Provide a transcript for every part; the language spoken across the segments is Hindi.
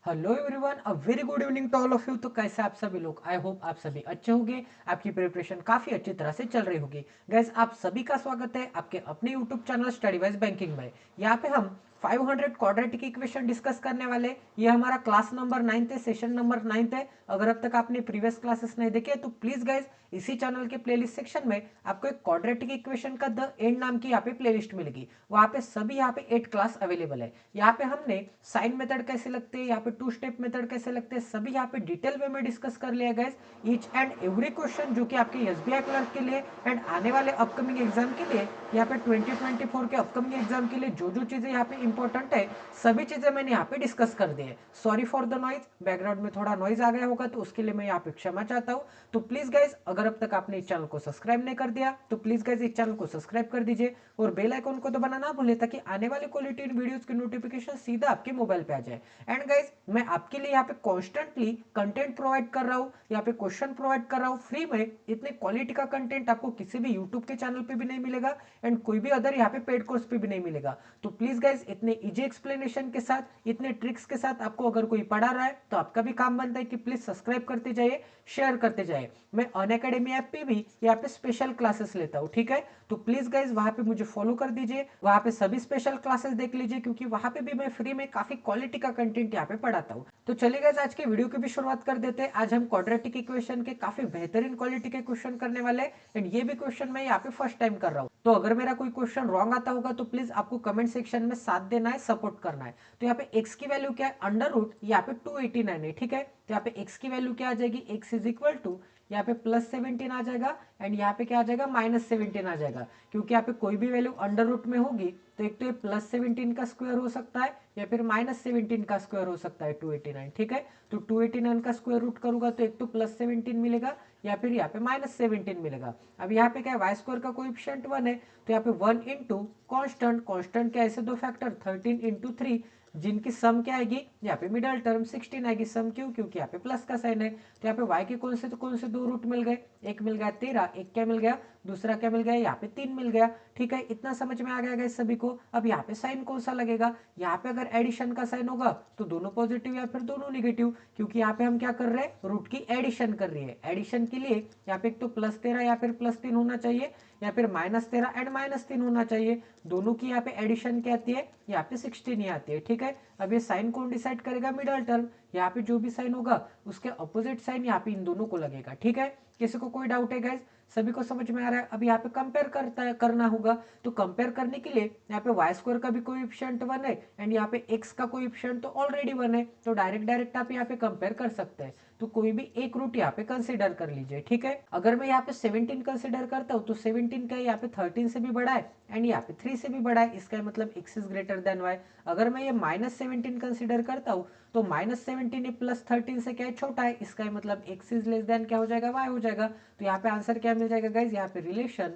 Hello everyone, a very good evening to all of you. तो कैसे आप सभी लोग? आई होप आप सभी अच्छे होंगे। आपकी प्रिपरेशन काफी अच्छी तरह से चल रही होगी। गाइस, आप सभी का स्वागत है आपके अपने YouTube channel study wise banking में। यहाँ पे हम 500 क्वाड्रेटिक इक्वेशन डिस्कस करने वाले। ये हमारा क्लास नंबर 9 है, सेशन नंबर 9 है। अगर अब तक आपने प्रीवियस क्लासेस नहीं देखे तो प्लीज गाइज इसी चैनल के प्लेलिस्ट सेक्शन में आपको एक क्वाड्रेटिक इक्वेशन का द एंड नाम की यहाँ पे प्लेलिस्ट मिलेगी। वहाँ पे सभी यहाँ पे 8 क्लास अवेलेबल है। यहाँ पे हमने साइन मेथड कैसे लगते हैं, यहाँ पे टू स्टेप मेथड कैसे लगते हैं, सभी यहाँ पे डिटेल वे में डिस्कस कर लिया guys. Each and every question जो कि आपके एसबीआई क्लर्क के लिए एंड आने वाले अपकमिंग एग्जाम के लिए, यहाँ पे 2024 के अपकमिंग एग्जाम के लिए जो जो चीजें यहाँ पे इंपॉर्टेंट है सभी चीजें मैंने यहाँ पे डिस्कस कर दी है। Sorry for the noise, background में थोड़ा नॉइज आ गया होगा तो उसके लिए मैं यहाँ पे क्षमा चाहता हूँ। तो प्लीज गाइज अगर अब तक आपने इस चैनल को सब्सक्राइब नहीं कर दिया तो प्लीज गाइज इस चैनल को सब्सक्राइब कर दीजिए और बेल आइकन को दबाना ना भूलें ताकि आने वाले क्वालिटी वीडियोस की नोटिफिकेशन सीधा आपके मोबाइल पे आ जाए। एंड गाइज मैं आपके लिए यहाँ पे कॉन्स्टेंटली कंटेंट प्रोवाइड कर रहा हूँ, यहाँ पे क्वेश्चन प्रोवाइड कर रहा हूँ फ्री में। इतने क्वालिटी का कंटेंट आपको किसी भी यूट्यूब के चैनल पे भी नहीं मिलेगा एंड कोई भी अदर यहाँ पे पेड कोर्स पे भी नहीं मिलेगा। तो प्लीज गाइज इतने इजी एक्सप्लेनेशन के साथ, इतने ट्रिक्स के साथ आपको अगर कोई पढ़ा रहा है तो आपका भी काम बनता है कि प्लीज सब्सक्राइब करते जाइए, शेयर करते जाइए। मैं अनअकैडमी ऐप पे भी यहाँ पे स्पेशल क्लासेस लेता हूँ, ठीक है? तो प्लीज गाइज वहां पे मुझे फॉलो कर दीजिए, वहां पे सभी स्पेशल क्लासेस देख लीजिए क्योंकि वहां पे भी मैं फ्री में काफी क्वालिटी का कंटेंट यहाँ पे पढ़ाता हूँ। तो चलिए गाइज आज के वीडियो की भी शुरुआत कर देते हैं। आज हम क्वाड्रेटिक इक्वेशन के काफी बेहतरीन क्वालिटी के क्वेश्चन करने वाले हैं एंड ये भी क्वेश्चन मैं यहाँ पे फर्स्ट टाइम कर रहा हूँ। तो अगर मेरा कोई क्वेश्चन रॉन्ग आता होगा तो प्लीज आपको कमेंट सेक्शन में साथ देना है, सपोर्ट करना है। तो यहाँ पे एक्स की वैल्यू क्या है? अंडर रूट यहाँ पे 289 है, ठीक है? तो यहाँ पे एक्स की वैल्यू क्या आ जाएगी? एक्स इज इक्वल टू यहाँ पे +17 आ जाएगा एंड यहाँ पे क्या आ जाएगा? -17 आ जाएगा। क्योंकि यहाँ पे कोई भी वैल्यू अंडर रूट में होगी तो एक तो ये +17 का स्क्वायर हो सकता है या फिर -17 का स्क्वायर हो सकता है 289, ठीक है? तो 289 का स्क्वायर रूट करूंगा तो एक तो +17 मिलेगा या फिर यहाँ पे -17 मिलेगा। अब यहाँ पे क्या है? वाई स्क्वायर का कोएफिशिएंट 1 है तो यहाँ पे 1 इंटू कॉन्स्टेंट, कॉन्स्टेंट के ऐसे दो फैक्टर 13 इंटू 3 जिनकी सम क्या आएगी? यहाँ पे मिडल टर्म 16 आएगी। सम क्यों? क्योंकि यहाँ पे प्लस का साइन है। तो यहाँ पे y के कौन से दो रूट मिल गए? एक मिल गया 13, एक क्या मिल गया? दूसरा क्या मिल गया? यहाँ पे 3 मिल गया, ठीक है? इतना समझ में आ गया गाइस सभी को? अब यहाँ पे साइन कौन सा लगेगा? यहाँ पे अगर एडिशन का साइन होगा तो दोनों पॉजिटिव या फिर दोनों निगेटिव, क्योंकि यहाँ पे हम क्या कर रहे हैं? रूट की एडिशन कर रही है। एडिशन के लिए यहाँ पे एक तो +13 या फिर +3 होना चाहिए या फिर -13 एंड -3 होना चाहिए। दोनों की यहाँ पे एडिशन क्या आती है? यहाँ पे 16 ही आती है, ठीक है? अब ये साइन कौन डिसाइड करेगा? Middle term. यहाँ पे जो भी साइन होगा उसके अपोजिट साइन यहाँ पे इन दोनों को लगेगा, ठीक है? किसी को कोई डाउट है गाइज? सभी को समझ में आ रहा है? अब यहाँ पे कंपेयर करना होगा। तो कंपेयर करने के लिए यहाँ पे वाई स्क्वायर का भी कोएफिशिएंट 1 है एंड यहाँ पे एक्स का कोएफिशिएंट तो ऑलरेडी 1 है। तो डायरेक्ट आप यहाँ पे कंपेयर कर सकते हैं। तो कोई भी एक रूट यहाँ पे कंसिडर कर लीजिए, ठीक है? अगर मैं यहाँ पे 17 कंसिडर करता हूँ तो 17 का यहाँ पे 13 से भी बड़ा है एंड यहाँ पे 3 से भी बड़ा है। इसका मतलब x is greater than y। अगर मैं ये -17 कंसिडर करता हूँ तो -17 +13 से क्या है? छोटा है। इसका मतलब x इज लेस देन क्या हो जाएगा? y हो जाएगा। तो यहाँ पे आंसर क्या मिल जाएगा गाइज? यहाँ पे relation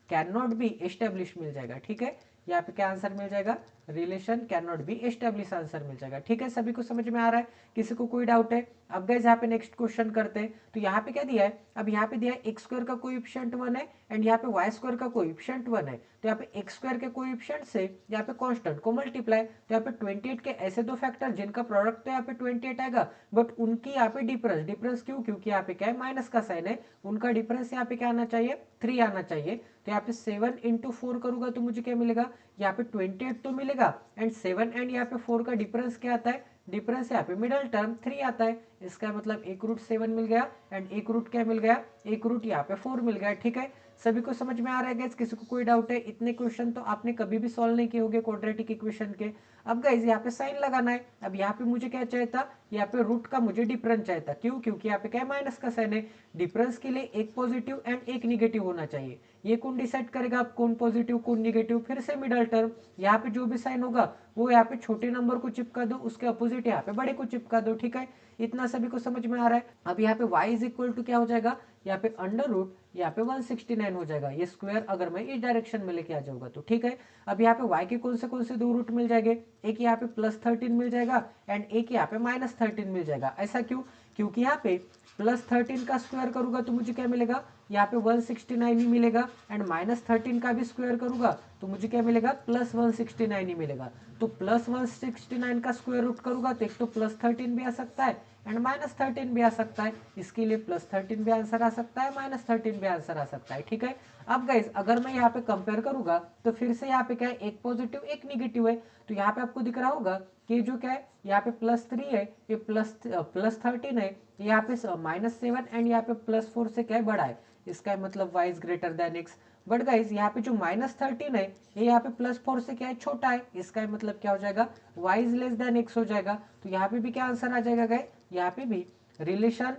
can not be establish मिल जाएगा, ठीक है? यहाँ पे क्या आंसर मिल जाएगा? Relation can not be establish answer मिल जाएगा, ठीक है? सभी को समझ में आ रहा है? किसी को कोई डाउट है? अब गाइस यहाँ पे नेक्स्ट क्वेश्चन करते हैं। तो यहाँ पे क्या दिया है? अब यहाँ पे दिया है एक्स स्क्वायर का कोएफिशिएंट 1 है एंड यहाँ पे वाई स्क्वायर का कोएफिशिएंट 1 है। तो यहाँ पे एक्स स्क्वायर के कोएफिशिएंट से यहाँ पे कांस्टेंट को मल्टीप्लाई, तो यहाँ पे 28 के ऐसे दो फैक्टर जिनका प्रोडक्ट तो यहाँ पे 28 आएगा बट उनकी यहाँ पे डिफरेंस क्यों? क्योंकि यहाँ पे क्या है? माइनस का साइन है। उनका डिफरेंस यहाँ पे क्या आना चाहिए? 3 आना चाहिए। तो यहाँ पे 7 इंटू 4 करूंगा तो मुझे क्या मिलेगा? यहाँ पे 28 तो मिलेगा एंड 7 एंड यहाँ पे 4 का डिफरेंस क्या आता है? डिफरेंस यहाँ पे मिडल टर्म 3 आता है। इसका मतलब एक रूट 7 मिल गया एंड एक रूट क्या मिल गया? एक रूट यहाँ पे 4 मिल गया, ठीक है? सभी को समझ में आ रहा है गाइस? किसी को कोई डाउट है? इतने क्वेश्चन तो आपने कभी भी सॉल्व नहीं किए होंगे क्वाड्रेटिक इक्वेशन के। अब गाइस यहाँ पे साइन लगाना है। अब यहाँ पे मुझे क्या चाहिए था? यहाँ पे रूट का मुझे डिफरेंस चाहिए था। क्यों? क्योंकि यहाँ पे क्या है? माइनस का साइन है। डिफरेंस के लिए एक पॉजिटिव एंड एक निगेटिव होना चाहिए। ये कौन डिसाइड करेगा आप कौन पॉजिटिव कौन निगेटिव? फिर से मिडल टर्म। यहाँ पे जो भी साइन होगा वो यहाँ पे छोटे नंबर को चिपका दो, उसके अपोजिट यहाँ पे बड़े को चिपका दो, ठीक है? इतना सभी को समझ में आ रहा है? अब यहाँ पे y इज इक्वल टू क्या हो जाएगा? यहाँ पे अंडर रूट यहाँ पे 169 हो जाएगा। ये स्क्वायर अगर मैं इस डायरेक्शन में लेके आ जाऊंगा तो, ठीक है? अब यहाँ पे y के कौन से दो रूट मिल जाएंगे? एक यहाँ पे +13 मिल जाएगा एंड एक यहाँ पे -13 मिल जाएगा। ऐसा क्यों? क्योंकि यहाँ पे +13 का स्क्वायर करूंगा तो मुझे क्या मिलेगा? यहाँ पे 169 ही मिलेगा एंड -13 का भी स्क्वायर करूंगा तो मुझे क्या मिलेगा, प्लस 169 ही मिलेगा। तो प्लस 169 का स्क्वायर रूट करूंगा तो एक तो प्लस 13 भी आ सकता है एंड माइनस 13 भी आ सकता है। इसके लिए प्लस 13 भी आंसर आ सकता है, माइनस 13 भी आंसर आ सकता है, ठीक है। अब गाइस अगर मैं यहाँ पे कंपेयर करूंगा तो फिर से यहाँ पे क्या है, एक पॉजिटिव एक निगेटिव है। तो यहाँ पे आपको दिख रहा होगा कि जो क्या है, यहाँ पे +3 है, ये प्लस 13 है, यहाँ पे -7 एंड यहाँ पे +4 से क्या है, बड़ा है। इसका मतलब y is greater than x। But guys यहाँ पे जो -13 है ये यहाँ पे +4 से क्या है, छोटा है। इसका मतलब क्या हो जाएगा, y is less than x हो जाएगा। तो यहाँ पे भी क्या आंसर आ जाएगा गाइस, यहाँ पे भी रिलेशन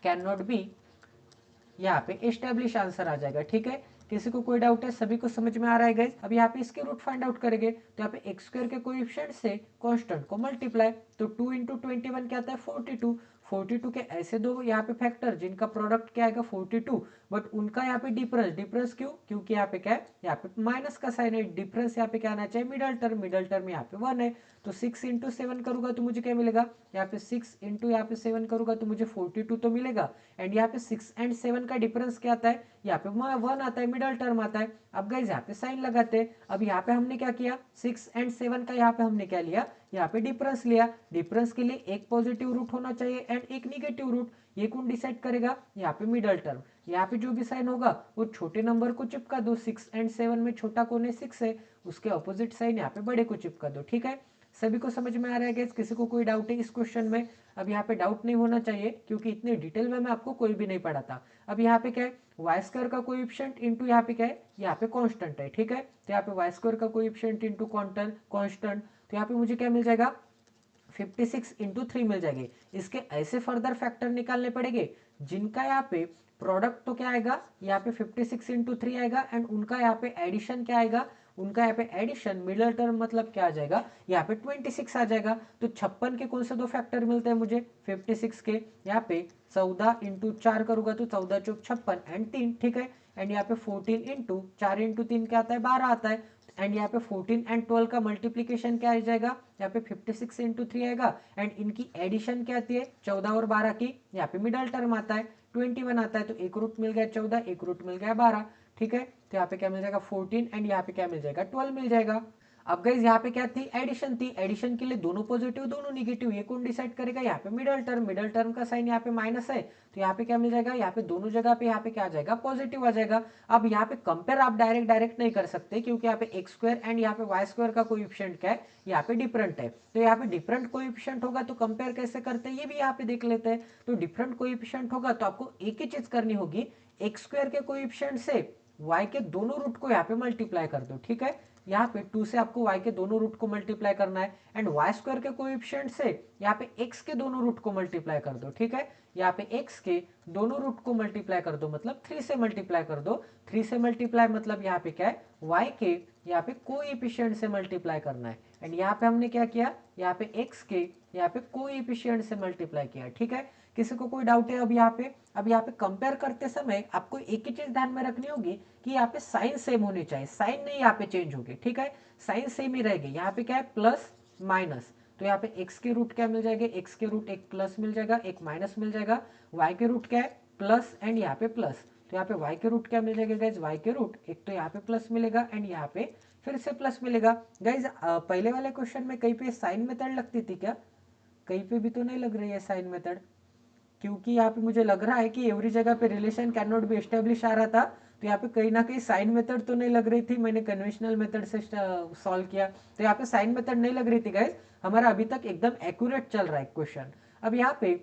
कैन नॉट बी, यहाँ पे एस्टेब्लिश आंसर आ जाएगा, ठीक है। किसी को कोई डाउट है, सभी को समझ में आ रहा है गाइस। अब यहाँ पे इसके रूट फाइंड आउट करेंगे तो यहाँ पे एक्स स्क्वायर के कोएफिशिएंट से कांस्टेंट को मल्टीप्लाई, तो 2 इंटू 21 क्या आता है, 42। 42 के ऐसे दो यहाँ पे फैक्टर जिनका प्रोडक्ट क्या आएगा 42, बट उनका यहाँ पे डिफरेंस, डिफरेंस क्यों, क्योंकि यहाँ पे क्या है, यहाँ पे माइनस का साइन है, डिफरेंस यहाँ पे क्या आना चाहिए, मिडल टर्म यहाँ पे 1 है। तो 6 इंटू 7 करूंगा तो मुझे क्या मिलेगा, यहाँ पे 6 इंटू यहाँ पे 7 करूंगा तो मुझे 42 तो मिलेगा। एंड यहाँ पे 6 एंड 7 का डिफरेंस क्या आता है, यहाँ पे 1 आता है, मिडल टर्म आता है। अब गाइस यहाँ पे साइन लगाते हैं। अब यहाँ पे हमने क्या किया, 6 एंड 7 का यहाँ पे हमने क्या लिया, यहाँ पे डिफरेंस लिया। डिफरेंस के लिए एक पॉजिटिव रूट होना चाहिए एंड एक निगेटिव रूट, ये कौन डिसाइड करेगा, यहाँ पे मिडल टर्म। यहाँ पे जो भी साइन होगा वो छोटे नंबर को चिपका दो, 6 एंड 7 में छोटा कौन है, 6 है, उसके अपोजिट साइन यहाँ पे बड़े को चिपका दो, ठीक है। सभी को समझ में आ रहा है गाइस, किसी को कोई डाउट है इस क्वेश्चन में। अब यहाँ पे डाउट नहीं होना चाहिए क्योंकि इतने डिटेल में मैं आपको कोई भी नहीं पढ़ाता। अब यहाँ पे क्या है, वाई स्क्वायर का कोएफिशिएंट इंटू यहाँ पे क्या है, यहाँ पे कांस्टेंट है, ठीक है। तो यहाँ पे वाई स्क्वायर का कोएफिशिएंट इंटू कांस्टेंट, तो यहाँ पे मुझे क्या मिल जाएगा, 56 इंटू 3 मिल जाएगी। इसके ऐसे फर्दर फैक्टर निकालने पड़ेंगे जिनका यहाँ पे प्रोडक्ट तो क्या आएगा, यहाँ पे 56 इंटू 3 आएगा एंड उनका यहाँ पे एडिशन क्या आएगा, उनका यहाँ पे एडिशन मिडल टर्म मतलब क्या आ जाएगा, यहाँ पे 26 आ जाएगा। तो 56 के कौन से दो फैक्टर मिलते हैं मुझे, 56 के यहाँ पे 14 इंटू 4 करूंगा तो 14 चौक 56 एंड 3, ठीक है। एंड यहाँ पे 14 इंटू 4 इंटू 3 क्या आता है, 12 आता है। एंड यहाँ पे 14 एंड 12 का मल्टीप्लीकेशन क्या आ जाएगा, यहाँ पे 56 इंटू 3 आएगा एंड इनकी एडिशन क्या आती है, 14 और 12 की, यहाँ पे मिडल टर्म आता है 21 आता है। तो एक रूट मिल गया 14, एक रूट मिल गया 12, ठीक है। तो यहाँ पे क्या मिल जाएगा 14 एंड यहाँ पे क्या मिल जाएगा 12 मिल जाएगा। अब गाइस यहाँ पे क्या थी, एडिशन थी। एडिशन के लिए दोनों पॉजिटिव दोनों निगेटिव, ये कौन डिसाइड करेगा, यहाँ पे मिडल टर्म का साइन यहाँ पे माइनस है, तो यहाँ पे क्या मिल जाएगा, यहाँ पे दोनों जगह पे यहाँ पे क्या आ जाएगा, पॉजिटिव आ जाएगा। अब यहाँ पे कंपेयर आप डायरेक्ट नहीं कर सकते क्योंकि यहाँ पे एक्स स्क्वायर एंड यहाँ पे वाई स्क्वायर का कोएफिशिएंट क्या है, यहाँ पे डिफरेंट है। तो यहाँ पे डिफरेंट कोएफिशिएंट होगा तो कंपेयर कैसे करते हैं ये भी यहाँ पे देख लेते हैं। तो डिफरेंट कोएफिशिएंट होगा तो आपको एक ही चीज करनी होगी, एक्स स्क्वायर के कोएफिशिएंट से y के दोनों रूट को यहाँ पे मल्टीप्लाई कर दो, ठीक है। यहाँ पे 2 से आपको y के दोनों रूट को मल्टीप्लाई करना है एंड वाई स्क्वायर के कोएफिशिएंट से यहाँ पे x के दोनों रूट को मल्टीप्लाई कर दो, ठीक है। यहाँ पे x के दोनों रूट को मल्टीप्लाई कर दो मतलब 3 से मल्टीप्लाई कर दो। 3 से मल्टीप्लाई मतलब यहाँ पे क्या है, y के यहाँ पे कोएफिशिएंट से मल्टीप्लाई करना है एंड यहाँ पे हमने क्या किया, यहाँ पे x के यहाँ पे कोएफिशिएंट से मल्टीप्लाई किया, ठीक है। किसी को कोई डाउट है अब यहाँ पे कंपेयर करते समय आपको एक ही चीज ध्यान में रखनी होगी कि यहाँ पे साइन सेम होनी चाहिए, साइन नहीं यहाँ पे चेंज होगी, ठीक है। साइन सेम ही रहेगी। यहाँ पे क्या है, प्लस माइनस, तो यहाँ पे x के रूट क्या मिल जाएगा, x के रूट एक प्लस मिल जाएगा एक माइनस मिल जाएगा। y के रूट क्या है, प्लस एंड यहाँ पे प्लस, तो यहाँ पे y के रूट क्या मिल जाएगा गाइज, y के रूट एक तो यहाँ पे प्लस मिलेगा एंड यहाँ पे फिर से प्लस मिलेगा। गाइज पहले वाले क्वेश्चन में कहीं पे साइन मेथड लगती थी क्या, कहीं पे भी तो नहीं लग रही है साइन मेथड, क्योंकि यहाँ पे मुझे लग रहा है कि एवरी जगह पे relation can not be establish आ रहा था। तो यहाँ पे कहीं ना कहीं साइन मेथड तो नहीं लग रही थी, मैंने कन्वेंशनल मेथड से सॉल्व किया तो यहाँ पे साइन मेथड नहीं लग रही थी गाइज। हमारा अभी तक एकदम एक्यूरेट चल रहा है क्वेश्चन। अब यहाँ पे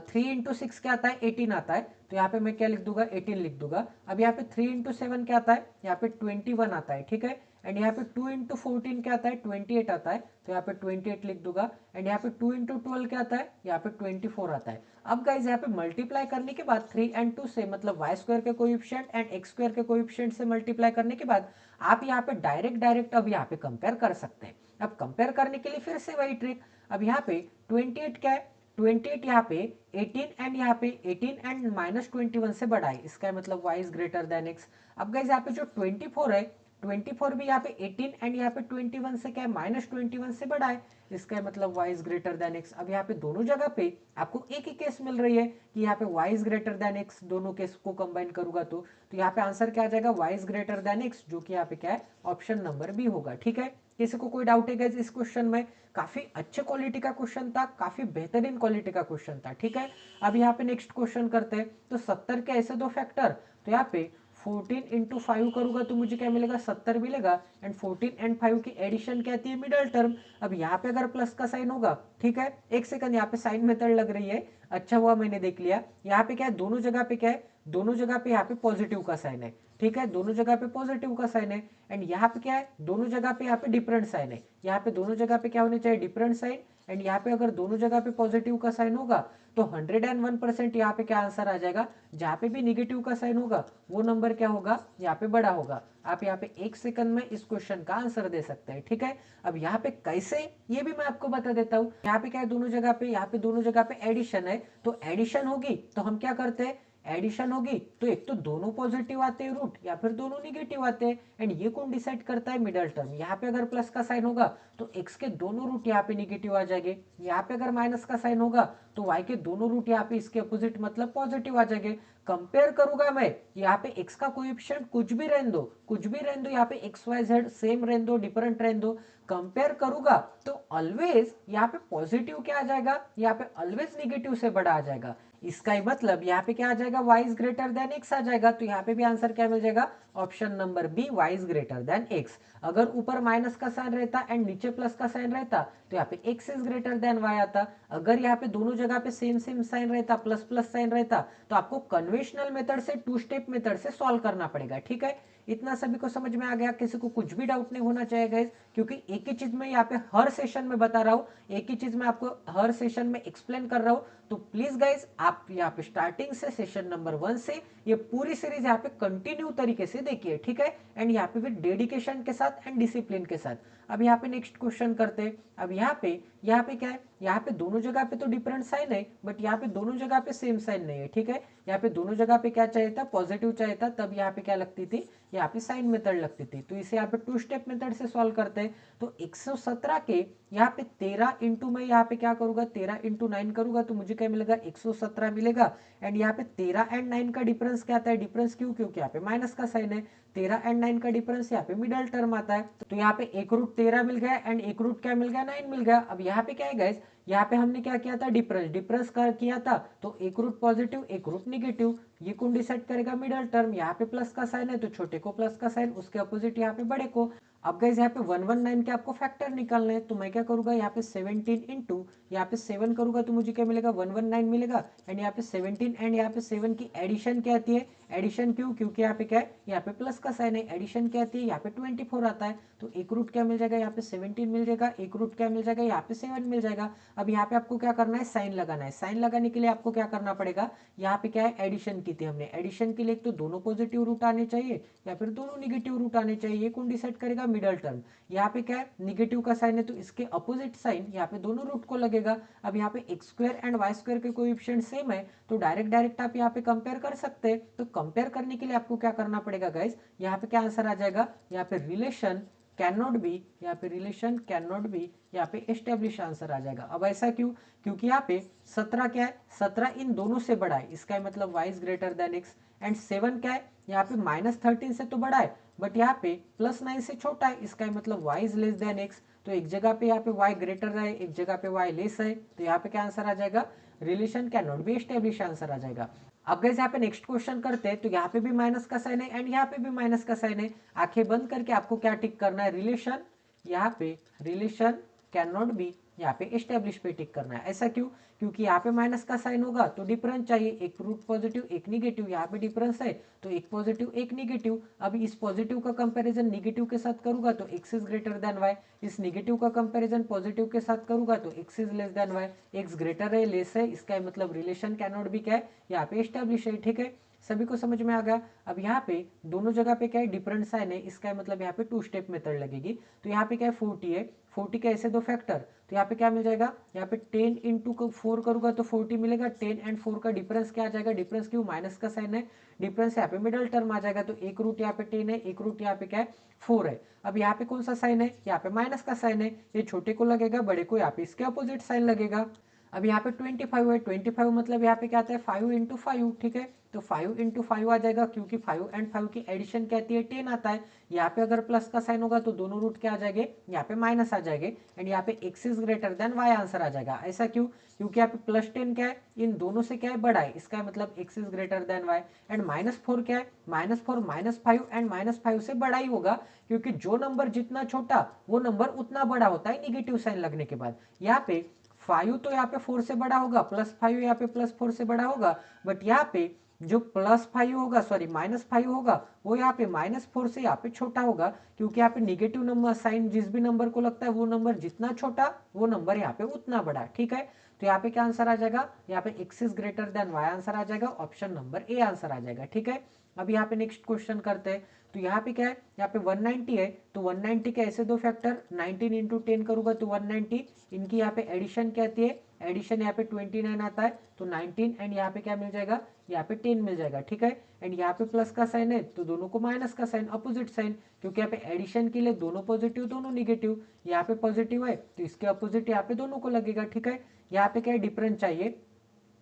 3 इंटू 6 क्या आता है, 18 आता है, तो यहाँ पे मैं क्या लिख दूंगा, 18 लिख दूंगा। अब यहाँ पे 3 इंटू 7 क्या आता है, यहाँ पे 21 आता है, ठीक है। एंड यहाँ पे 2 इंटू 14 क्या आता है, 28 आता है, तो यहाँ पे 28 लिख दूंगा। एंड यहाँ पे 2 इंटू 12 क्या आता है, यहाँ पे 24 आता है। अब गाइज यहाँ पे मल्टीप्लाई करने के बाद 3 एंड 2 से मतलब वाई स्क्वायर के कोएफिशिएंट एंड एक्स स्क्वायर के कोएफिशिएंट से मल्टीप्लाई करने के बाद आप यहाँ पे डायरेक्ट अब यहाँ पे कंपेयर कर सकते हैं। अब कंपेयर करने के लिए फिर से वही ट्रिक। अब यहाँ पे 28 क्या है, 28 यहाँ पे 18 एंड यहाँ पे 18 एंड -21 से बड़ा है, इसका मतलब y is greater than x। अब गाइस यहाँ पे जो 24 है, 24 भी यहाँ पे 18 एंड यहाँ पे 21 से क्या है, -21 से बड़ा है, इसका मतलब y is greater than x। अब यहाँ पे दोनों जगह पे आपको एक ही केस मिल रही है कि यहाँ पे y is greater than x, दोनों केस को कंबाइन करूंगा तो यहाँ पे आंसर क्या आ जाएगा, y is greater than x, जो कि यहाँ पे क्या है, ऑप्शन नंबर बी होगा। ठीक है, किसी को कोई डाउट है गाइस इस क्वेश्चन में? काफी अच्छे क्वालिटी का क्वेश्चन था, काफी बेहतरीन क्वालिटी का क्वेश्चन था। ठीक है, अब यहाँ पे नेक्स्ट क्वेश्चन करते हैं। तो 70 के ऐसे दो फैक्टर, तो यहाँ पे 14 इंटू 5 करूंगा तो मुझे क्या मिलेगा, 70 मिलेगा। एंड 14 एंड 5 की एडिशन क्या आती है, मिडल टर्म। अब यहाँ पे अगर प्लस का साइन होगा, ठीक है, एक सेकंड, यहाँ पे साइन मेथड लग रही है, अच्छा हुआ मैंने देख लिया। यहाँ पे क्या है, दोनों जगह पे क्या है, दोनों जगह पे यहाँ पे पॉजिटिव का साइन है। ठीक है, दोनों जगह पे पॉजिटिव का साइन है। एंड यहाँ पे क्या है, दोनों जगह पे यहाँ पे डिफरेंट साइन है। यहाँ पे दोनों जगह पे क्या होने चाहिए, डिफरेंट साइन। एंड यहाँ पे अगर दोनों जगह पे पॉजिटिव का साइन होगा तो 101% यहाँ पे क्या आंसर आ जाएगा, जहाँ पे भी निगेटिव का साइन होगा वो नंबर क्या होगा, यहाँ पे बड़ा होगा। आप यहाँ पे एक सेकंड में इस क्वेश्चन का आंसर दे सकते हैं। ठीक है, अब यहाँ पे कैसे, ये भी मैं आपको बता देता हूँ। यहाँ पे क्या है, दोनों जगह पे, यहाँ पे दोनों जगह पे एडिशन है, तो एडिशन होगी तो हम क्या करते हैं, एडिशन होगी तो एक तो दोनों पॉजिटिव आते हैं रूट, या फिर दोनों निगेटिव आते हैं। एंड ये कौन डिसाइड करता है, मिडल टर्म। यहाँ पे अगर प्लस का साइन होगा तो x के दोनों रूट यहाँ पे निगेटिव आ जाएंगे। यहाँ पे अगर माइनस का साइन होगा तो y के दोनों रूट यहाँ पे इसके अपोजिट मतलब पॉजिटिव आ जाएंगे। कंपेयर करूंगा मैं, यहाँ पे x का कोएफिशिएंट कुछ भी रहने दो, कुछ भी रहने दो, यहाँ पे एक्स वाई जेड सेम रहने दो, डिफरेंट रहने दो, कंपेयर करूंगा तो ऑलवेज यहाँ पे पॉजिटिव क्या आ जाएगा, यहाँ पे ऑलवेज निगेटिव से बड़ा आ जाएगा। इसका ही मतलब यहाँ पे क्या आ जाएगा, y is greater than x आ जाएगा। तो यहाँ पे भी आंसर क्या मिल जाएगा, option number B, y is greater than x। अगर ऊपर माइनस का साइन रहता एंड नीचे प्लस का साइन रहता तो यहाँ पे x is greater than y आता। अगर यहाँ पे दोनों जगह पे सेम सेम साइन रहता, प्लस प्लस साइन रहता, तो आपको कन्वेंशनल मेथड से, टू स्टेप मेथड से सॉल्व करना पड़ेगा। ठीक है, इतना सभी को समझ में आ गया, किसी को कुछ भी डाउट नहीं होना चाहिए गाइस, क्योंकि एक ही चीज मैं यहाँ पे हर सेशन में बता रहा हूँ, एक ही चीज मैं आपको हर सेशन में एक्सप्लेन कर रहा हूँ। तो प्लीज गाइस आप यहाँ पे स्टार्टिंग से सेशन नंबर 1 से ये पूरी सीरीज यहाँ पे कंटिन्यू तरीके से देखिए। ठीक है, एंड यहाँ पे फिर डेडिकेशन के साथ एंड डिसिप्लिन के साथ। अब यहाँ पे नेक्स्ट क्वेश्चन करते हैं। अब यहाँ पे क्या है, यहाँ पे दोनों जगह पे तो डिफरेंट साइन है, बट यहाँ पे दोनों जगह पे सेम साइन नहीं है। ठीक है, यहाँ पे दोनों जगह पे क्या चाहिए था, पॉजिटिव चाहिए था, तब यहाँ पे क्या लगती थी, यहाँ पे साइन मेथड लगती थी। तो इसे यहाँ पे टू स्टेप मेथड से सॉल्व करते हैं। तो 117 के यहाँ पे 13 इंटू में यहाँ पे क्या करूंगा, 13 इंटू 9 करूंगा तो मुझे क्या मिलेगा, 117 मिलेगा। एंड यहाँ पे 13 एंड 9 का डिफरेंस क्या आता है, डिफरेंस क्यों, क्योंकि यहाँ पे माइनस का साइन है। 13 एंड 9 का डिफरेंस यहाँ पे मिडल टर्म आता है। तो यहाँ पे एक रूट 13 मिल गया एंड एक रूट क्या मिल गया, 9 मिल गया। अब यहाँ पे क्या है गाइस, यहाँ पे हमने क्या किया था, डिफरेंस डिफरेंस किया था, तो एक रूट पॉजिटिव एक रूट निगेटिव, ये कौन डिसाइड करेगा, मिडल टर्म। यहाँ पे प्लस का साइन है तो छोटे को प्लस का साइन, उसके अपोजिट यहाँ पे बड़े को। अब गाइस यहाँ पे 119 के आपको फैक्टर निकालने हैं, तो मैं क्या करूंगा, यहाँ पे 17 इंटू यहाँ पे 7 करूंगा तो मुझे क्या मिलेगा, 119 मिलेगा। एंड यहाँ पे 17 एंड यहाँ पे 7 की एडिशन क्या आती है, एडिशन क्यों, क्योंकि यहाँ पे क्या है, यहाँ पे प्लस का साइन है, एडिशन क्या आती है, यहाँ पे 24 आता है। तो एक रूट क्या मिल जाएगा, यहाँ पे 17 मिल जाएगा, एक रूट क्या मिल जाएगा, यहाँ पे 7 मिल जाएगा। अब यहाँ पे आपको क्या करना है, साइन लगाना है। साइन लगाने के लिए आपको क्या करना पड़ेगा, यहाँ पे क्या है, एडिशन की थी हमने, एडिशन के लिए एक तो दोनों पॉजिटिव रूट आने चाहिए या फिर दोनों निगेटिव रूट आने चाहिए, ये कौन डिसाइड करेगा, मिडल टर्म। यहाँ पे क्या है, निगेटिव का साइन है तो इसके अपोजिट साइन यहाँ पे दोनों रूट को लगेगा। अब यहाँ पे x square and y square के कोएफिशिएंट सेम है, तो डायरेक्ट आप यहाँ पे कंपेयर कर सकते हैं। तो कंपेयर करने के लिए आपको क्या करना पड़ेगा गाइस, यहाँ पे क्या आंसर आ जाएगा, यहाँ पे रिलेशन कैन नॉट बी, यहाँ पे रिलेशन कैन नॉट बी, यहाँ पे एस्टेब्लिश आंसर आ जाएगा। अब ऐसा क्यों, क्योंकि यहाँ पे 17 क्या है, 17 इन दोनों से बड़ा है, इसका मतलब y is greater than x। And 7 क्या है, यहाँ पे -13 से तो बड़ा है, बट यहाँ पे +9 से छोटा है, इसका मतलब y is less than x। तो एक जगह पे यहाँ पे y ग्रेटर है, एक जगह पे y लेस है, तो यहाँ पे क्या आंसर आ जाएगा, relation can not be establish answer आ जाएगा। अब गाइस यहाँ पे नेक्स्ट क्वेश्चन करते हैं। तो यहाँ पे भी माइनस का साइन है एंड यहाँ पे भी माइनस का साइन है। आंखें बंद करके आपको क्या टिक करना है, रिलेशन, यहाँ पे रिलेशन कैन नॉट बी, यहाँ पे एस्टेब्लिश पे टिक करना है। ऐसा क्यों, क्योंकि यहाँ पे माइनस का साइन होगा तो डिफरेंस चाहिए, एक रूट पॉजिटिव एक निगेटिव, यहाँ पे डिफरेंस है तो एक पॉजिटिव एक निगेटिव। अब इस पॉजिटिव का कंपैरिजन निगेटिव के साथ करूंगा तो x is greater than y, इस निगेटिव का कंपैरिजन पॉजिटिव के साथ करूंगा तो x is less than y, x greater है लेस है, इसका मतलब रिलेशन कैन नॉट बी क्या है, यहाँ पे एस्टेब्लिश है। ठीक है, सभी को समझ में आ गया। अब यहाँ पे दोनों जगह पे क्या है, डिफरेंट साइन है, इसका मतलब यहाँ पे टू स्टेप मेथड लगेगी। तो यहाँ पे क्या है, 40 है, 40 के ऐसे दो फैक्टर, तो यहाँ पे क्या मिल जाएगा, यहाँ पे 10 इंटू 4 करूंगा तो 40 मिलेगा। 10 एंड 4 का डिफरेंस क्या आ जाएगा, डिफरेंस क्यों, माइनस का साइन है, डिफरेंस यहाँ पे मिडल टर्म आ जाएगा। तो एक रूट यहाँ पे 10 है, एक रूट यहाँ पे क्या है 4 है। अब यहाँ पे कौन सा साइन है, यहाँ पे माइनस का साइन है, ये छोटे को लगेगा, बड़े को यहाँ पे इसके अपोजिट साइन लगेगा। अब यहाँ पे 25 है, 25 मतलब यहाँ पे क्या आता है 5 इंटू 5, ठीक है। तो 5 इंटू 5 आ जाएगा, क्योंकि 5 एंड 5 की एडिशन कहती है 10 आता है। यहाँ पे अगर प्लस का साइन होगा तो दोनों रूट क्या आ जाएंगे, यहाँ पे माइनस आ जाएंगे, एंड यहाँ पे x is greater than y answer आ जाएगा। ऐसा क्यों, क्योंकि यहाँ पे प्लस 10 क्या है, इन दोनों से क्या है बड़ा है, इसका मतलब x is greater than y। And -4 क्या है, -4 -5 एंड -5 से बड़ा ही होगा, क्योंकि जो नंबर जितना छोटा वो नंबर उतना बड़ा होता है निगेटिव साइन लगने के बाद। यहाँ पे 5 तो यहाँ पे 4 से बड़ा होगा, +5 यहाँ पे +4 से बड़ा होगा, बट यहाँ पे जो +5 होगा, सॉरी -5 होगा, वो यहाँ पे -4 से यहाँ पे छोटा होगा, क्योंकि यहाँ पे निगेटिव नंबर साइन जिस भी नंबर को लगता है वो नंबर जितना छोटा वो नंबर यहाँ पे उतना बड़ा, ठीक है। तो यहाँ पे क्या आंसर आ जाएगा, यहाँ पे x is greater than y answer आ जाएगा, ऑप्शन नंबर ए आंसर आ जाएगा, ठीक है। अब यहाँ पे नेक्स्ट क्वेश्चन करते हैं। तो यहाँ पे क्या है, यहाँ पे 190 है, तो 190 के ऐसे दो फैक्टर, 19 इंटू 10 करूंगा तो 190, इनकी यहाँ पे एडिशन कहती है, एडिशन यहाँ पे 29 आता है, तो 19 एंड यहाँ पे क्या मिल जाएगा, यहाँ पे 10 मिल जाएगा, ठीक है। एंड यहाँ पे प्लस का साइन है तो दोनों को माइनस का साइन, अपोजिट साइन, क्योंकि यहाँ पे एडिशन के लिए दोनों पॉजिटिव दोनों निगेटिव, यहाँ पे पॉजिटिव है तो इसके अपोजिट यहाँ पे दोनों को लगेगा, ठीक है। यहाँ पे क्या है, डिफरेंस चाहिए,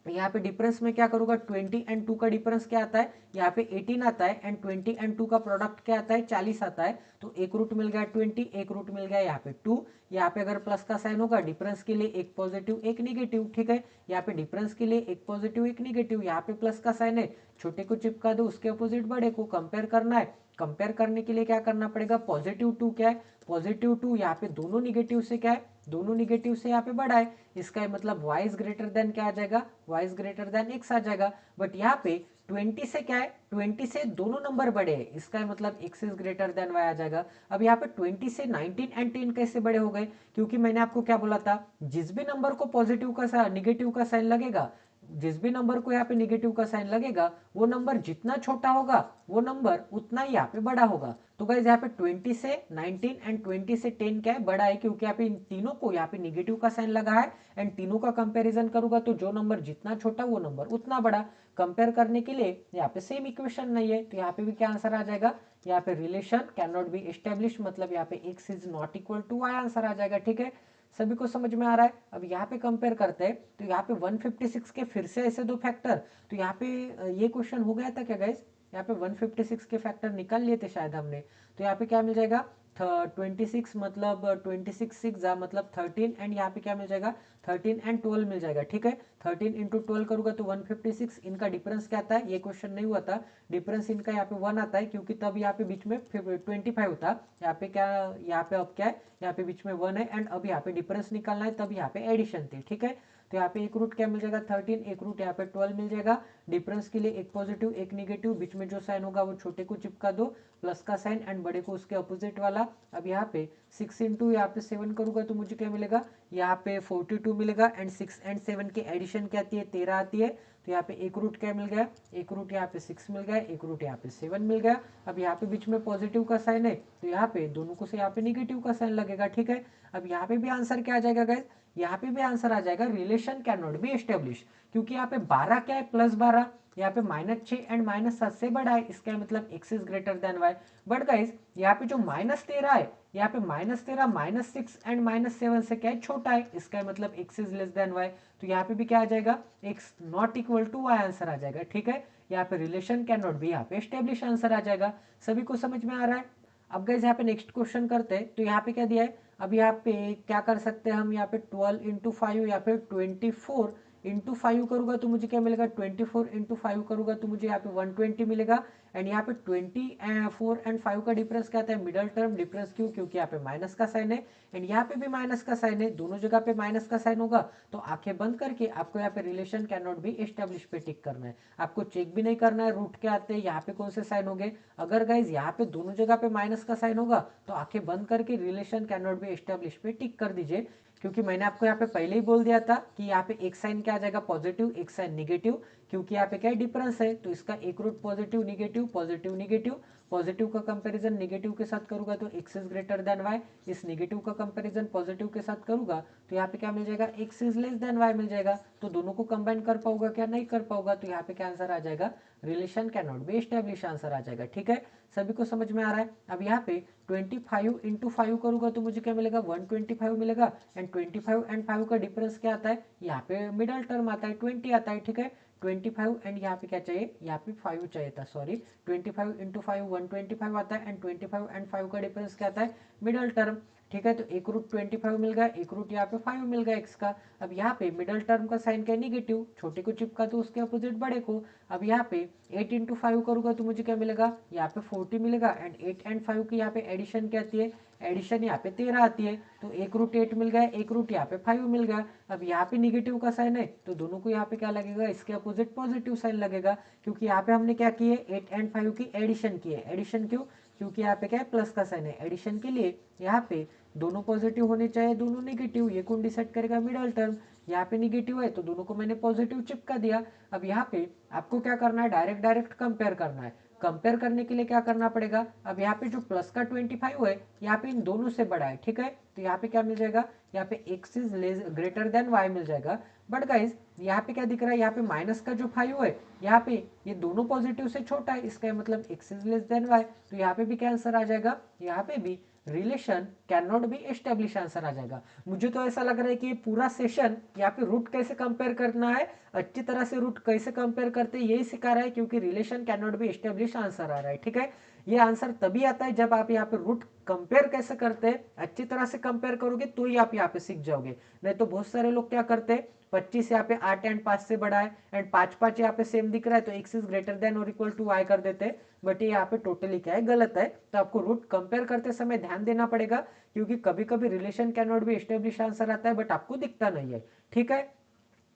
यहाँ पे डिफरेंस में क्या करूंगा, 20 एंड 2 का डिफरेंस क्या आता है, यहाँ पे 18 आता है, एंड 20 एंड 2 का प्रोडक्ट क्या आता है, 40 आता है। तो एक रूट मिल गया 20, एक रूट मिल गया यहाँ पे 2। यहाँ पे अगर प्लस का साइन होगा, डिफरेंस के लिए एक पॉजिटिव एक निगेटिव, ठीक है। यहाँ पे डिफरेंस के लिए एक पॉजिटिव एक निगेटिव, यहाँ पे प्लस का साइन है, छोटे को चिपका दो, उसके अपोजिट बड़े को कंपेयर करना है। कंपेयर करने के लिए क्या करना पड़ेगा, +2 क्या है, +2, यहाँ पे दोनों निगेटिव से क्या है, दोनों निगेटिव से यहाँ पे बड़ा है, इसका मतलब y इज ग्रेटर देन क्या आ जाएगा, y is greater than x आ जाएगा। बट यहाँ पे 20 से क्या है, 20 से दोनों नंबर बड़े हैं, इसका मतलब x is greater than y आ जाएगा। अब यहाँ पे 20 से 19 एंड 10 कैसे बड़े हो गए, क्योंकि मैंने आपको क्या बोला था, जिस भी नंबर को पॉजिटिव का निगेटिव का साइन लगेगा, जिस भी नंबर को यहाँ पे निगेटिव का साइन लगेगा, वो नंबर जितना छोटा होगा वो नंबर उतना ही यहाँ पे बड़ा होगा। तो गाइस यहाँ पे 20 से 19 एंड 20 से 10 क्या है, बड़ा है, क्योंकि यहाँ पे इन तीनों को यहाँ पे निगेटिव का साइन लगा है, एंड तीनों का कंपैरिजन करूंगा तो जो नंबर जितना छोटा वो नंबर उतना बड़ा। कंपेयर करने के लिए यहाँ पे सेम इक्वेशन नहीं है, तो यहाँ पे भी क्या आंसर आ जाएगा, यहाँ पे relation can not be establish, मतलब यहाँ पे x is not equal to y answer आ जाएगा, ठीक है। सभी को समझ में आ रहा है। अब यहाँ पे कंपेयर करते हैं, तो यहाँ पे 156 के फिर से ऐसे दो फैक्टर, तो यहाँ पे ये क्वेश्चन हो गया था क्या गाइस, यहाँ पे 156 के फैक्टर निकाल लिए थे शायद हमने। तो यहाँ पे क्या मिल जाएगा, 26 मतलब 26 6 मतलब 13, एंड यहाँ पे क्या मिल जाएगा, 13 एंड 12 मिल जाएगा, ठीक है। 13 इंटू 12 करूंगा तो 156, इनका डिफरेंस क्या आता है, ये क्वेश्चन नहीं हुआ था, डिफरेंस इनका यहाँ पे 1 आता है, क्योंकि तब यहाँ पे बीच में 25 था, यहाँ पे क्या, यहाँ पे अब क्या है, यहाँ पे बीच में 1 है, एंड अब यहाँ पे डिफरेंस निकालना है, तब यहाँ पे एडिशन थी, ठीक है। तो यहाँ पे एक रूट क्या मिल जाएगा 13, एक रूट यहाँ पे 12 मिल जाएगा। डिफरेंस के लिए एक पॉजिटिव एक निगेटिव, बीच में जो साइन होगा वो छोटे को चिपका दो, प्लस का साइन, एंड बड़े को उसके अपोजिट वाला। अब यहाँ पे 6 इंटू यहाँ पे 7 करूंगा तो मुझे क्या मिलेगा, यहाँ पे 42 मिलेगा, एंड 6 एंड 7 की एडिशन क्या आती है, 13 आती है। तो यहाँ पे एक रूट क्या मिल गया, एक रूट यहाँ पे 6 मिल गया, एक रूट यहाँ पे 7 मिल गया। अब यहाँ पे बीच में पॉजिटिव का साइन है, तो यहाँ पे दोनों को से यहाँ पे निगेटिव का साइन लगेगा, ठीक है। अब यहाँ पे भी आंसर क्या आ जाएगा गाइस, यहाँ पे भी आंसर आ जाएगा relation can not be establish, क्योंकि यहाँ पे 12 क्या है, +12, यहाँ पे -6 एंड -7 से बड़ा है, इसका मतलब x is greater than y। But guys यहाँ पे जो -13 है, यहाँ पे -13 -6 एंड -7 से क्या है, छोटा है, इसका मतलब x is less than y। तो यहाँ पे भी क्या आ जाएगा, x not equal to y answer आ जाएगा, ठीक है। यहाँ पे रिलेशन कैन नॉट बी यहाँ पे एस्टेब्लिश आंसर आ जाएगा। सभी को समझ में आ रहा है। अब गाइस यहाँ पे नेक्स्ट क्वेश्चन करते हैं। तो यहाँ पे क्या दिया है, अब यहाँ पे क्या कर सकते हैं हम, यहाँ पे 12 इंटू 5 या फिर 24 इंटू 5 करूंगा तो मुझे क्या मिलेगा, 24 इंटू 5 करूंगा तो मुझे यहाँ पे 120 मिलेगा। एंड यहाँ पे 24 एंड 5 का डिफरेंस क्या आता है, मिडल टर्म डिफरेंस, क्यों, क्योंकि यहाँ पे माइनस का साइन है, एंड यहाँ पे भी माइनस का साइन है, दोनों जगह पे माइनस का साइन होगा। तो आंखें बंद करके आपको यहाँ पे relation can not be establish पे टिक करना है, आपको चेक भी नहीं करना है रूट के आते हैं यहाँ पे कौन से साइन होंगे। अगर गाइज यहाँ पे दोनों जगह पे माइनस का साइन होगा तो आंखें बंद करके relation can not be establish पे टिक कर दीजिए, क्योंकि मैंने आपको यहाँ पे पहले ही बोल दिया था कि यहाँ पे एक साइन क्या आ जाएगा पॉजिटिव, एक साइन निगेटिव, क्योंकि यहाँ पे क्या डिफरेंस है, तो इसका एक root positive negative positive negative, positive का कंपैरिजन नेगेटिव के साथ करूंगा तो x is greater than y, इस नेगेटिव का कंपैरिजन पॉजिटिव के साथ करूंगा तो यहाँ पे क्या मिल जाएगा, x is less than y मिल जाएगा। तो दोनों को कंबाइन कर पाऊंगा क्या, नहीं कर पाऊंगा, तो यहाँ पे क्या आंसर आ जाएगा, relation can not be establish answer आ जाएगा। ठीक है, सभी को समझ में आ रहा है। अब यहाँ पे 25 इंटू 5 करूंगा तो मुझे क्या मिलेगा, 125 मिलेगा, एंड 25 एंड 5 का डिफरेंस क्या आता है, यहाँ पे मिडल टर्म आता है 20 आता है। ठीक है, 25 एंड यहाँ पे क्या चाहिए, यहाँ पे 5 चाहिए था, सॉरी, 25 इंटू 5 125 आता है, एंड 25 एंड 5 का डिफरेंस क्या आता है, मिडल टर्म। ठीक है, तो एक रूट 25 मिल गया, एक रूट यहाँ पे 5 मिल गया एक्स का। अब यहाँ पे मिडल टर्म का साइन क्या है, निगेटिव, छोटे को चिपका तो उसके अपोजिट बड़े को। अब यहाँ पे 8 इंटू 5 करूंगा तो मुझे क्या मिलेगा, यहाँ पे 40 मिलेगा, एंड 8 एंड 5 की यहाँ पे एडिशन क्या आती है, एडिशन यहाँ पे 13 आती है। तो एक रूट 8 मिल गया, एक रूट यहाँ पे 5 मिल गया। अब यहाँ पे निगेटिव का साइन है तो दोनों को यहाँ पे क्या लगेगा, इसके अपोजिट पॉजिटिव साइन लगेगा, क्योंकि यहाँ पे हमने क्या की है, 8 एंड 5 की एडिशन की है। एडिशन क्यों, क्योंकि यहाँ पे क्या है, प्लस का साइन है, एडिशन के लिए यहाँ पे दोनों पॉजिटिव होने चाहिए, दोनों नेगेटिव, ये कौन डिसाइड करेगा, मिडल टर्म। यहाँ पे निगेटिव है तो दोनों को मैंने पॉजिटिव चिपका दिया। अब यहाँ पे आपको क्या करना है, डायरेक्ट डायरेक्ट कंपेयर करना है। कंपेयर करने के लिए क्या करना पड़ेगा, अब यहाँ पे जो प्लस का 25 है यहाँ पे इन दोनों से बड़ा है। ठीक है, तो यहाँ पे क्या मिल जाएगा, यहाँ पे x is greater than y मिल जाएगा। बट गाइज यहाँ पे क्या दिख रहा है, यहाँ पे माइनस का जो 5 है यहाँ पे ये दोनों पॉजिटिव से छोटा है, इसका मतलब x is less than y. तो यहाँ पे भी क्या आंसर आ जाएगा, यहाँ पे भी relation can not be establish answer आ जाएगा। मुझे तो ऐसा लग रहा है कि ये पूरा सेशन यहाँ पे रूट कैसे कंपेयर करना है, अच्छी तरह से रूट कैसे कंपेयर करते हैं यही सिखा रहा है, क्योंकि relation can not be establish answer आ रहा है। ठीक है, ये आंसर तभी आता है जब आप यहाँ पे रूट कंपेयर कैसे करते हैं, अच्छी तरह से कंपेयर करोगे तो ही आप यहाँ पे सीख जाओगे। नहीं तो बहुत सारे लोग क्या करते हैं, 25 यहाँ पे 8 एंड 5 से बड़ा है, एंड 5 5 यहाँ पे सेम दिख रहा है तो एक्स इज ग्रेटर देन और इक्वल टू वाई कर देते हैं। बट ये यहाँ पे टोटली क्या है, गलत है। तो आपको रूट कंपेयर करते समय ध्यान देना पड़ेगा, क्योंकि कभी कभी relation can not be establish answer आता है बट आपको दिखता नहीं है। ठीक है,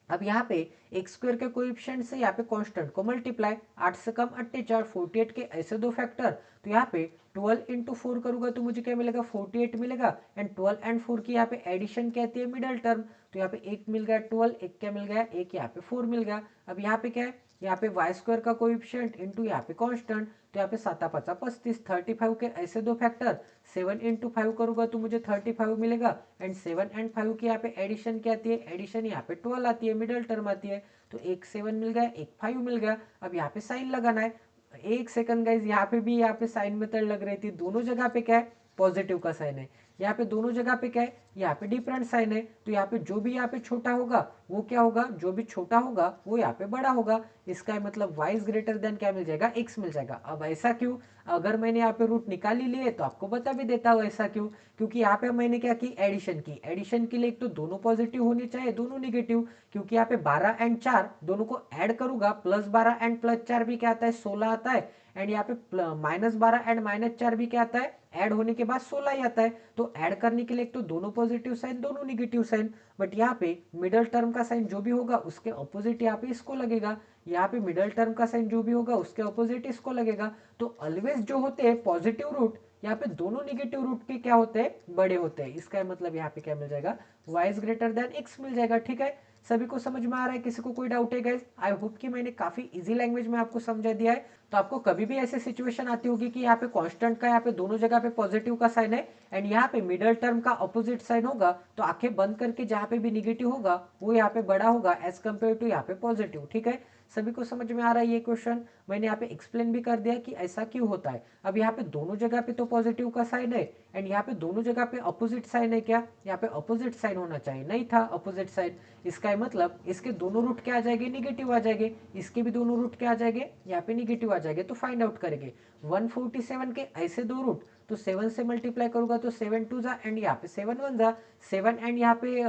अब यहाँ पे एक्स स्क्वायर के कोएफिशिएंट से यहाँ पे कांस्टेंट को मल्टीप्लाई, 8 से कम 48, 48 के ऐसे दो फैक्टर, तो यहाँ पे 12 इंटू 4 करूंगा तो मुझे क्या मिलेगा, 48 मिलेगा, एंड 12 एंड 4 की यहाँ पे एडिशन क्या आती है, मिडल टर्म। तो यहाँ पे एक मिल गया 12, एक क्या मिल गया, एक यहाँ पे 4 मिल गया। अब यहाँ पे क्या है, यहाँ पे वाई स्क्वायर का कोएफिशिएंट इंटू यहाँ पे कांस्टेंट, तो यहाँ पे 7 5 35, 35 के ऐसे दो फैक्टर, 7 इंटू 5 करूंगा तो मुझे 35 मिलेगा, एंड 7 एंड 5 की यहाँ पे एडिशन क्या आती है, एडिशन यहाँ पे 12 आती है, मिडल टर्म आती है। तो एक 7 मिल गया, एक 5 मिल गया। अब यहाँ पे साइन लगाना है, एक सेकंड गाइज, यहाँ पे भी यहाँ पे साइन मेथड लग रही थी, दोनों जगह पे क्या है, पॉजिटिव का साइन है, यहाँ पे दोनों जगह पे क्या है, यहाँ पे डिफरेंट साइन है। तो यहाँ पे जो भी यहाँ पे छोटा होगा वो क्या होगा, जो भी छोटा होगा वो यहाँ पे बड़ा होगा, इसका मतलब y इज ग्रेटर देन क्या मिल जाएगा, x मिल जाएगा। अब ऐसा क्यों, अगर मैंने यहाँ पे रूट निकाल ही लिए तो आपको बता भी देता हूँ ऐसा क्यों, क्योंकि यहाँ पे मैंने क्या की, एडिशन की। एडिशन के लिए एक तो दोनों पॉजिटिव होने चाहिए, दोनों निगेटिव, क्योंकि यहाँ पे 12 एंड 4 दोनों को ऐड करूंगा, प्लस 12 एंड प्लस 4 भी क्या आता है, 16 आता है, एंड यहाँ पे माइनस 12 एंड माइनस 4 भी क्या आता है, ऐड होने के बाद 16 ही आता है। तो ऐड करने के लिए एक तो दोनों पॉजिटिव साइन, दोनों निगेटिव साइन, बट यहाँ पे मिडल टर्म का साइन जो भी होगा उसके अपोजिट यहाँ पे इसको लगेगा, यहाँ पे मिडल टर्म का साइन जो भी होगा उसके अपोजिट इसको लगेगा। तो ऑलवेज जो होते हैं पॉजिटिव रूट, यहाँ पे दोनों निगेटिव रूट के क्या होते हैं, बड़े होते हैं। इसका मतलब यहाँ पे क्या मिल जाएगा, y is greater than x मिल जाएगा। ठीक है, सभी को समझ में आ रहा है, किसी को कोई डाउट है गाइस? आई होप कि मैंने काफी इजी लैंग्वेज में आपको समझा दिया है। तो आपको कभी भी ऐसी सिचुएशन आती होगी कि यहाँ पे कांस्टेंट का यहाँ पे दोनों जगह पे पॉजिटिव का साइन है, एंड यहाँ पे मिडल टर्म का अपोजिट साइन होगा, तो आंखें बंद करके जहाँ पे भी निगेटिव होगा वो यहाँ पे बड़ा होगा एज कम्पेयर टू यहाँ पे पॉजिटिव। ठीक है, सभी को समझ में आ रहा है ये क्वेश्चन? मैंने यहाँ पे एक्सप्लेन भी कर दिया कि ऐसा क्यों होता है। अब यहाँ पे दोनों जगह पे तो पॉजिटिव का साइन है, एंड यहाँ पे दोनों जगह पे अपोजिट साइन है, क्या यहाँ पे अपोजिट साइन होना चाहिए, नहीं था अपोजिट साइन। इसका मतलब इसके दोनों रूट क्या आ जाएंगे, निगेटिव आ जाएंगे, इसके भी दोनों रूट क्या आ जाएंगे, यहाँ पे निगेटिव आ जाएंगे। तो फाइंड आउट करेंगे 147 के ऐसे दो रूट, तो 7 से मल्टीप्लाई करूंगा तो 7 2 जा, एंड यहाँ पे 7 1 जा, 7 एंड यहाँ पे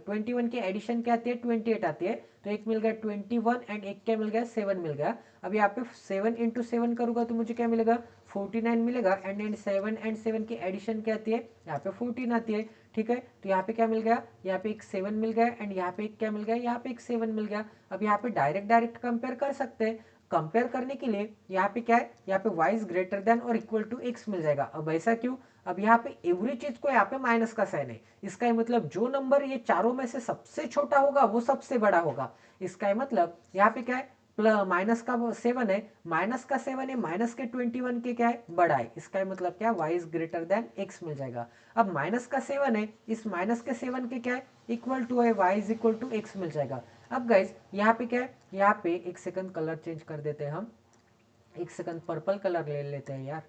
21 की एडिशन क्या आती है, 28 आती है। तो एक मिल गया 21, एंड एक क्या मिल गया, 7 मिल गया। अब यहाँ पे 7 इंटू 7 करूंगा तो मुझे क्या मिलेगा, 49 मिलेगा, एंड 7 एंड 7 की एडिशन क्या आती है, यहाँ पे 14 आती है। ठीक है, तो यहाँ पे क्या मिल गया, यहाँ पे एक 7 मिल गया, एंड यहाँ पे एक क्या मिल गया, यहाँ पे एक 7 मिल गया। अब यहाँ पे डायरेक्ट डायरेक्ट कंपेयर कर सकते हैं, कंपेयर करने के लिए यहाँ पे क्या है, यहाँ पे y इज ग्रेटर देन और इक्वल टू x मिल जाएगा। अब ऐसा क्यों, अब यहाँ पे एवरी चीज को यहाँ पे माइनस का साइन है, इसका ही मतलब जो नंबर ये चारों में से सबसे छोटा होगा वो सबसे बड़ा होगा। इसका ही मतलब यहाँ पे क्या है, माइनस का 7 है, माइनस का 7 है माइनस के 21 के क्या है, बड़ा है। इसका मतलब क्या, y is greater than x मिल जाएगा। अब माइनस का 7 है, इस माइनस के 7 के क्या है, इक्वल टू है, y is equal to x मिल जाएगा। अब गाइज यहाँ पे क्या है, यहाँ पे एक सेकंड कलर चेंज कर देते हैं हम, एक सेकंड पर्पल कलर ले लेते हैं यार।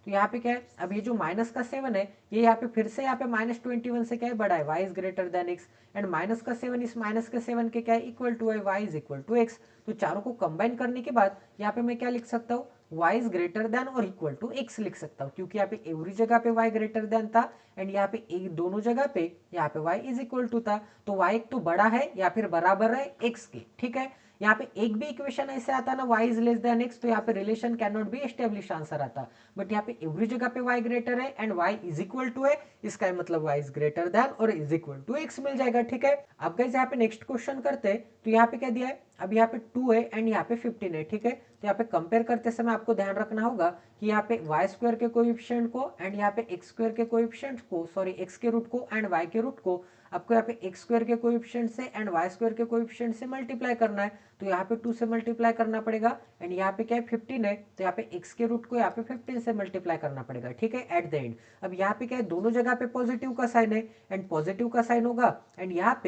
तो यहाँ पे क्या है, अब ये जो माइनस का 7 है, ये यहाँ पे फिर से यहाँ पे -21 से क्या है, बड़ा है, y is greater than x। And minus का 7 इस माइनस के 7 के क्या है, इक्वल टू है, y is equal to x। तो चारों को कंबाइन करने के बाद यहाँ पे मैं क्या लिख सकता हूँ, y इज ग्रेटर देन और इक्वल टू x लिख सकता हूँ, क्योंकि यहाँ पे एवरी जगह पे y ग्रेटर देन था एंड यहाँ पे एक दोनों जगह पे यहाँ पे y इज इक्वल टू था। तो y एक तो बड़ा है या फिर बराबर है x के, ठीक है। यहाँ पे एक भी इक्वेशन ऐसे आता ना y is less than x, तो यहाँ पे relation can not be establish answer आता। बट यहाँ पे एवरी जगह पे y ग्रेटर है and y is equal to है, इसका मतलब y इज ग्रेटर देन और इज इक्वल टू x मिल जाएगा, ठीक है। अब गाइस यहाँ पे नेक्स्ट क्वेश्चन करते हैं। तो यहाँ पे क्या दिया है, अब यहाँ पे 2 है एंड यहाँ पे 15 है, ठीक है। तो यहाँ पे कंपेयर करते समय आपको ध्यान रखना होगा कि यहाँ पे y स्क्वायर के कोएफिशिएंट को एंड यहाँ पे x स्क्वायर के कोएफिशिएंट को, सॉरी x के रूट को एंड y के रूट को आपको यहाँ पे x स्क्वायर के कोएफिशिएंट से एंड y स्क्वायर के कोएफिशिएंट से मल्टीप्लाई करना है। तो यहाँ पे 2 से मल्टीप्लाई करना पड़ेगा एंड यहाँ पे क्या है 15 है, तो यहाँ पे x के रूट को यहाँ पे 15 से मल्टीप्लाई करना पड़ेगा, ठीक है, एट द एंड। अब यहाँ पे क्या है, दोनों जगह पे पॉजिटिव का साइन है एंड पॉजिटिव का साइन होगा एंड यहाँ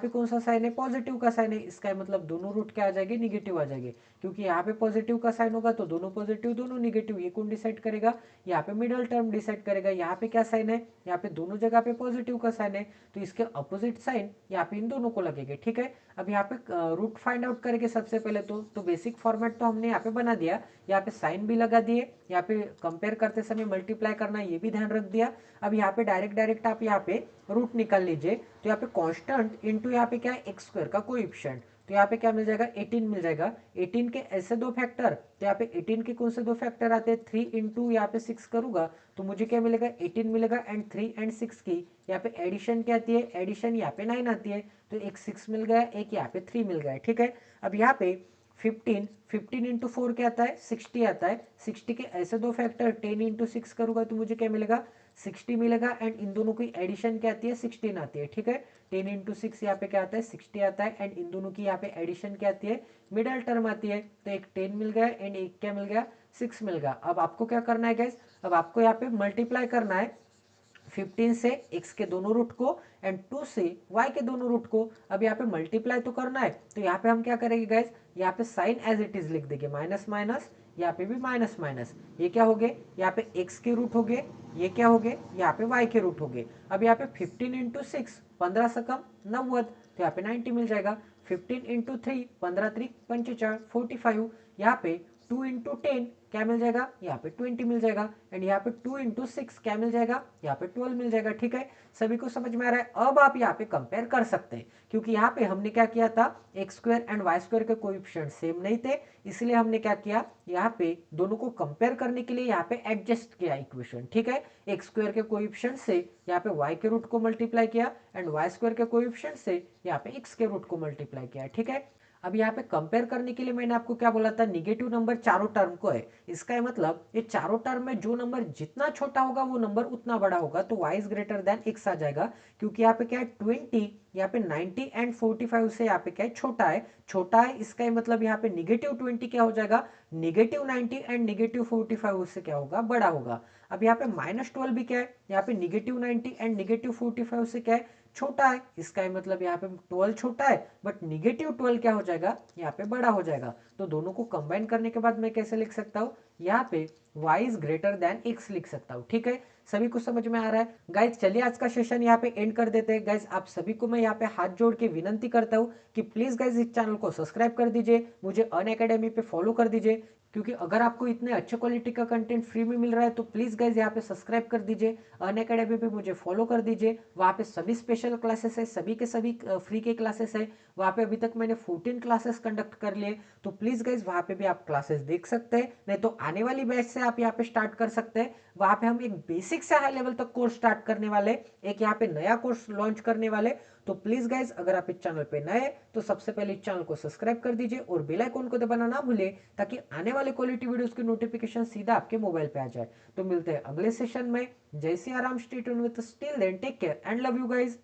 पे कौन सा साइन है, पॉजिटिव का साइन है। इसका मतलब दोनों रूट क्या आ जाएंगे, निगेटिव आ जाएंगे, क्योंकि यहाँ पे पॉजिटिव का साइन होगा तो दोनों पॉजिटिव दोनों निगेटिव। ये कौन डिसाइड करेगा, यहाँ पे मिडल टर्म डिसाइड करेगा। यहाँ पे क्या साइन है, यहाँ पे दोनों जगह पे पॉजिटिव का साइन है, तो इसके अपोजिट साइन यहाँ पे इन दोनों को लगेंगे, ठीक है। अब यहाँ पे रूट फाइंड आउट करेंगे सबसे पहले तो बेसिक फॉर्मेट तो हमने यहाँ पे बना दिया, यहाँ पे साइन भी लगा दिए, यहाँ पे कंपेयर करते समय मल्टीप्लाई करना ये भी ध्यान रख दिया। अब यहाँ पे डायरेक्ट आप यहाँ पे रूट निकाल लीजिए। तो यहाँ पे कांस्टेंट इनटू यहाँ पे क्या है, एक्स स्क्वायर का कोएफिशिएंट, तो यहाँ पे क्या मिल जाएगा, 18 मिल जाएगा। 18 के ऐसे दो फैक्टर, तो यहाँ पे 18 के कौन से दो फैक्टर आते हैं, 3 इंटू यहाँ पे 6 करूंगा तो मुझे क्या मिलेगा, 18 मिलेगा एंड 3 एंड 6 की यहाँ पे एडिशन क्या आती है, एडिशन यहाँ पे 9 आती है, तो एक 6 मिल गया, एक यहाँ पे 3 मिल गया, ठीक है। अब यहाँ पे 15 इंटू 4 क्या आता है, 60 आता है। 60 के ऐसे दो फैक्टर 10 इंटू 6 करूंगा तो मुझे क्या मिलेगा, 60 मिलेगा एंड इन दोनों की एडिशन क्या आती है, 16 आती है, ठीक है। 10 इंटू 6 यहाँ पे क्या आता है, 60 आता है एंड इन दोनों की यहाँ पे एडिशन क्या आती है, मिडल टर्म आती है। तो एक 10 मिल गया एंड एक क्या मिल गया, 6 मिल गया। अब आपको क्या करना है गाइस, अब आपको यहाँ पे मल्टीप्लाई करना है 15 से x के दोनों रूट को एंड 2 से y के दोनों रूट को। अब यहाँ पे मल्टीप्लाई तो करना है, तो यहाँ पे हम क्या करेंगे गाइस, यहाँ पे साइन एज इट इज लिख देंगे, माइनस माइनस, यहाँ पे भी माइनस माइनस। ये क्या हो गए, यहाँ पे x के रूट हो गए, ये क्या हो गए, यहाँ पे y के रूट हो गए। अब यहाँ पे 15 इंटू 6 15 से कम 90, तो यहाँ पे 90 मिल जाएगा। 15 इंटू 3 15 3 45 45, यहाँ पे 2 इंटू 10 क्या मिल जाएगा, यहाँ पे 20 मिल जाएगा एंड यहाँ पे 2 इंटू 6 क्या मिल जाएगा, यहाँ पे 12 मिल जाएगा, ठीक है। सभी को समझ में आ रहा है। अब आप यहाँ पे कंपेयर कर सकते हैं, क्योंकि यहाँ पे हमने क्या किया था, x square and y square के कोएफिशिएंट सेम नहीं थे, इसलिए हमने क्या किया, यहाँ पे दोनों को कंपेयर करने के लिए यहाँ पे एडजस्ट किया इक्वेशन, ठीक है। एक्स स्क्वायर के कोएफिशिएंट से यहाँ पे वाई के रूट को मल्टीप्लाई किया एंड वाई स्क्वायर के कोएफिशिएंट से यहाँ पे एक्स के रूट को मल्टीप्लाई किया, ठीक है। अब यहाँ पे कंपेयर करने के लिए मैंने आपको क्या बोला था, निगेटिव नंबर चारों टर्म को है। इसका मतलब ये चारों टर्म में जो नंबर जितना छोटा होगा वो नंबर उतना बड़ा होगा, तो y is greater than x आ जाएगा। क्योंकि यहाँ पे क्या है 20, यहाँ पे 90 एंड 45 से यहाँ पे क्या है, छोटा है। इसका मतलब यहाँ पे -20 क्या हो जाएगा, -90 एंड -45 उससे क्या होगा, बड़ा होगा। अब यहाँ पे -12 भी क्या है, यहाँ पे -90 एंड -45 से क्या है, छोटा है। इसका मतलब यहाँ पे 12 छोटा है बट -12 क्या हो जाएगा, यहाँ पे बड़ा हो जाएगा। तो दोनों को कंबाइन करने के बाद मैं कैसे लिख सकता हूँ, यहाँ पे y is greater than x लिख सकता हूँ, ठीक है। सभी को समझ में आ रहा है गाइज। चलिए आज का सेशन यहाँ पे एंड कर देते हैं गाइज। आप सभी को मैं यहाँ पे हाथ जोड़ के विनंती करता हूँ कि प्लीज गाइज इस चैनल को सब्सक्राइब कर दीजिए, मुझे अनअकैडमी पे फॉलो कर दीजिए, क्योंकि अगर आपको इतने अच्छे क्वालिटी का कंटेंट फ्री में मिल रहा है तो प्लीज गाइज यहाँ पे सब्सक्राइब कर दीजिए, अनअकैडमी पे मुझे फॉलो कर दीजिए। वहाँ पे सभी स्पेशल क्लासेस है, सभी के सभी फ्री के क्लासेस है। वहाँ पे अभी तक मैंने 14 क्लासेस कंडक्ट कर लिए, तो प्लीज गाइज वहाँ पे भी आप क्लासेस देख सकते हैं। नहीं तो आने वाली बैच से आप यहाँ पे स्टार्ट कर सकते हैं। वहाँ पे हम एक बेसिक से हाई लेवल तक कोर्स स्टार्ट करने वाले, एक यहाँ पे नया कोर्स लॉन्च करने वाले। तो प्लीज गाइज अगर आप इस चैनल पे नए तो सबसे पहले इस चैनल को सब्सक्राइब कर दीजिए और बेल आइकन को दबाना ना भूले, ताकि आने वाले क्वालिटी वीडियोस की नोटिफिकेशन सीधा आपके मोबाइल पे आ जाए। तो मिलते हैं अगले सेशन में। जय Siya Ram, stay tuned with, till then take care and love you guys.